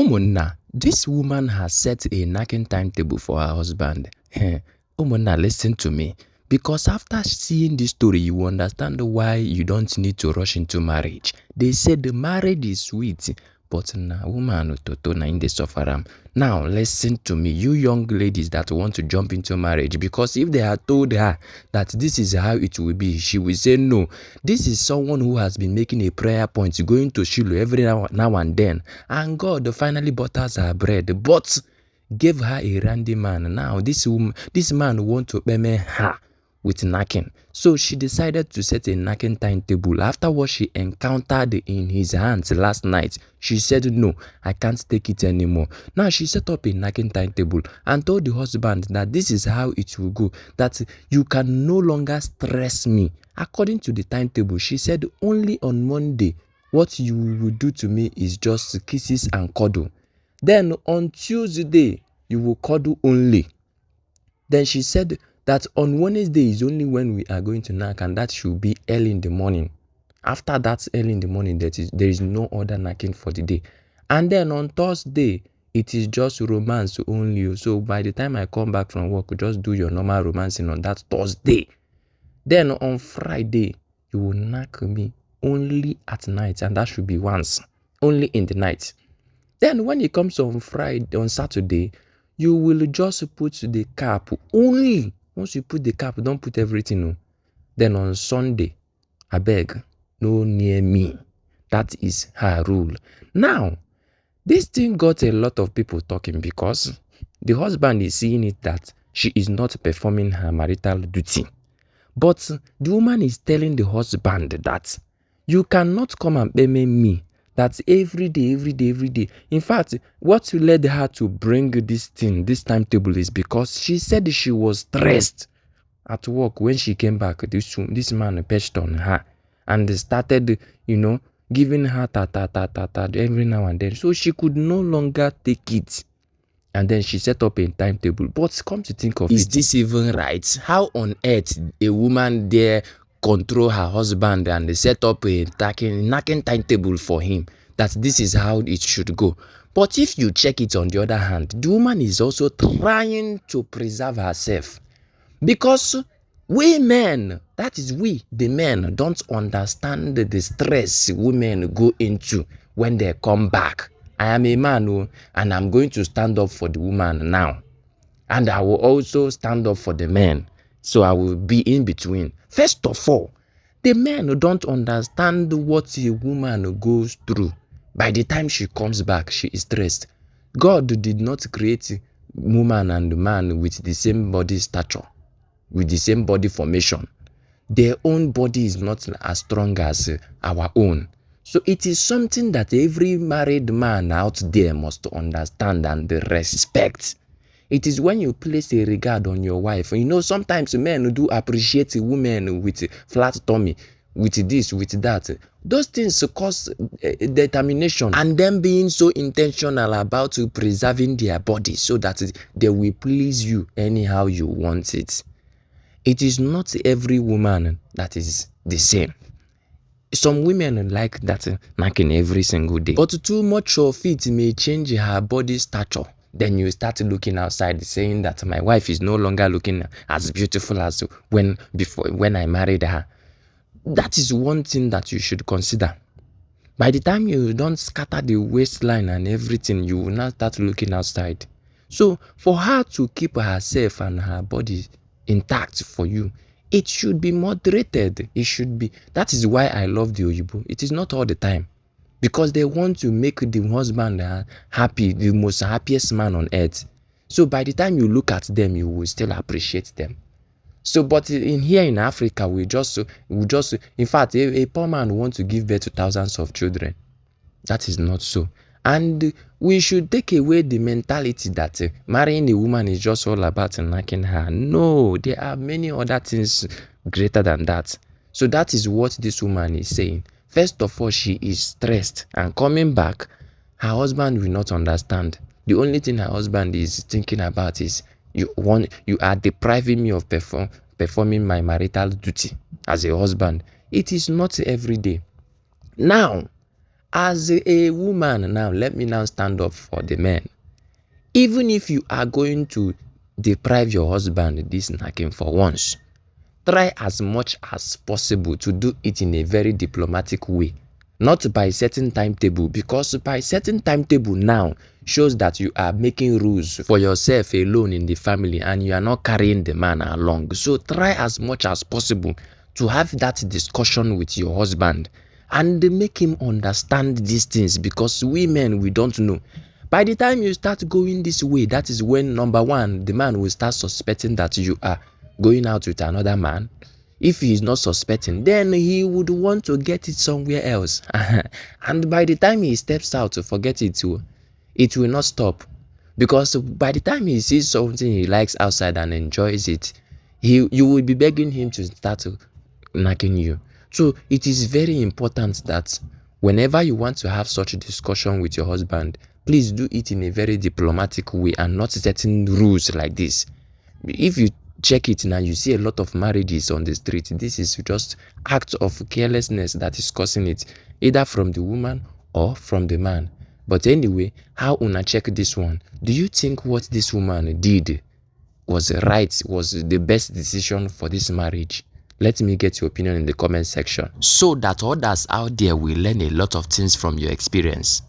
Umunna, this woman has set a knacking timetable for her husband. Umunna, listen to me. Because after seeing this story, you will understand why you don't need to rush into marriage. They said the marriage is sweet, but na woman toto na in the suffer. Now listen to me, you young ladies that want to jump into marriage, because if they had told her that this is how it will be, she will say no. This is someone who has been making a prayer point, going to Shiloh every now and then, and God finally butters her bread, but gave her a randy man. Now this man want to pay her with knacking. So she decided to set a knacking timetable. After what she encountered in his hands last night, she said, no, I can't take it anymore. Now she set up a knacking timetable and told the husband that this is how it will go, that you can no longer stress me. According to the timetable, she said only on Monday, what you will do to me is just kisses and cuddle. Then on Tuesday, you will cuddle only. Then she said that on Wednesday is only when we are going to knack, and that should be early in the morning. After that early in the morning, there is no other knacking for the day. And then on Thursday, it is just romance only. So by the time I come back from work, just do your normal romancing on that Thursday. Then on Friday, you will knack me only at night, and that should be once, only in the night. Then when it comes on Saturday, you will just put the cap only. Once you put the cap, don't put everything. No. Then on Sunday, I beg, no near me. That is her rule. Now, this thing got a lot of people talking because the husband is seeing it that she is not performing her marital duty. But the woman is telling the husband that you cannot come and pay me. That's every day. In fact, what led her to bring this timetable, is because she said she was stressed at work. When she came back, this man perched on her and started, giving her ta every now and then. So she could no longer take it. And then she set up a timetable. But come to think of it, is this even right? How on earth a woman dare control her husband and set up a knacking timetable for him, that this is how it should go? But if you check it on the other hand, the woman is also trying to preserve herself, because we men, that is we, the men, don't understand the stress women go into when they come back. I am a man, and I'm going to stand up for the woman now. And I will also stand up for the men. So I will be in between. First of all, the men don't understand what a woman goes through. By the time she comes back, she is stressed. God did not create woman and man with the same body stature, with the same body formation. Their own body is not as strong as our own. So it is something that every married man out there must understand and respect. It is when you place a regard on your wife. Sometimes men do appreciate a woman with flat tummy, with this, with that. Those things cause determination, and them being so intentional about preserving their body so that they will please you anyhow you want it. It is not every woman that is the same. Some women like that knacking every single day, but too much of it may change her body stature. Then you start looking outside, saying that my wife is no longer looking as beautiful as when I married her. That is one thing that you should consider. By the time you don't scatter the waistline and everything, you will not start looking outside. So for her to keep herself and her body intact for you, it should be moderated. It should be. That is why I love the Oyibo. It is not all the time, because they want to make the husband happy, the most happiest man on earth. So by the time you look at them, you will still appreciate them. So, but here in Africa, we just, in fact, a poor man wants to give birth to thousands of children. That is not so. And we should take away the mentality that marrying a woman is just all about knacking her. No, there are many other things greater than that. So that is what this woman is saying. First of all, she is stressed, and coming back, her husband will not understand. The only thing her husband is thinking about is, you are depriving me of performing my marital duty as a husband. It is not every day. Now, As a woman now, let me now stand up for the men. Even if you are going to deprive your husband this knacking for once, try as much as possible to do it in a very diplomatic way. Not by setting timetable, because by setting timetable now shows that you are making rules for yourself alone in the family and you are not carrying the man along. So try as much as possible to have that discussion with your husband and make him understand these things, because we men, we don't know. By the time you start going this way, that is when, number one, the man will start suspecting that you are going out with another man. If he is not suspecting, then he would want to get it somewhere else. And by the time he steps out to forget it will not stop. Because by the time he sees something he likes outside and enjoys it, you will be begging him to start knocking you. So it is very important that whenever you want to have such a discussion with your husband, please do it in a very diplomatic way and not setting rules like this. If you check it now, you see a lot of marriages on the street. This is just act of carelessness that is causing it, either from the woman or from the man. But anyway, how una check this one? Do you think what this woman did was right, was the best decision for this marriage? Let me get your opinion in the comment section, so that others out there will learn a lot of things from your experience.